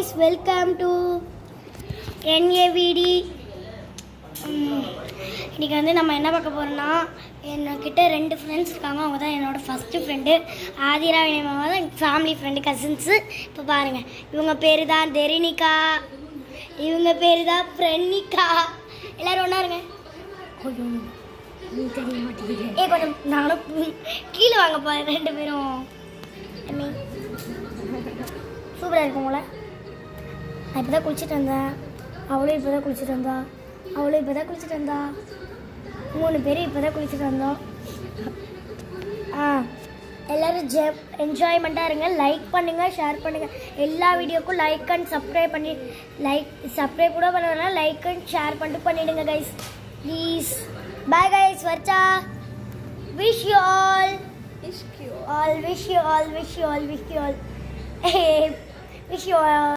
guys, welcome to NAVD. இன்றைக்கி வந்து நம்ம என்ன பார்க்க போகிறோம்னா, என்கிட்ட 2 ஃப்ரெண்ட்ஸ் இருக்காங்க. அவங்க தான் என்னோடய ஃபஸ்ட்டு ஃப்ரெண்டு ஆதிரா. இனிமாவா தான் எங்கள் ஃபேமிலி ஃப்ரெண்டு, கசின்ஸு. இப்போ பாருங்கள், இவங்க பேர் தான் தெரினிகா, இவங்க பேர் தான் பிரணிகா. எல்லோரும் ஒன்றா இருங்க. தெரிய மாட்டேங்குது. கொஞ்சம் நானும் கீழே வாங்க போகிறேன். 2 பேரும் சூப்பராக இருக்கும்ல. நான் இப்போ தான் குளிச்சுட்டு வந்தேன், அவளும் இப்போ தான் குளிச்சுட்டு வந்தா, அவளும் இப்போ தான் குளிச்சுட்டு வந்தா. 3 பேரும் இப்போ தான் குளிச்சுட்டு வந்தோம். எல்லோரும் என்ஜாய்மெண்ட்டாக இருங்க. லைக் பண்ணுங்கள், ஷேர் பண்ணுங்கள். எல்லா வீடியோக்கும் லைக் அண்ட் சப்ஸ்கிரைப் பண்ணி, சப்ஸ்கிரைப் கூட பண்ணலாம், லைக் அண்ட் ஷேர் பண்ணிட்டு பண்ணிவிடுங்க கைஸ் ப்ளீஸ். Bye guys. வர்ச்சா. Wish you all, wish you all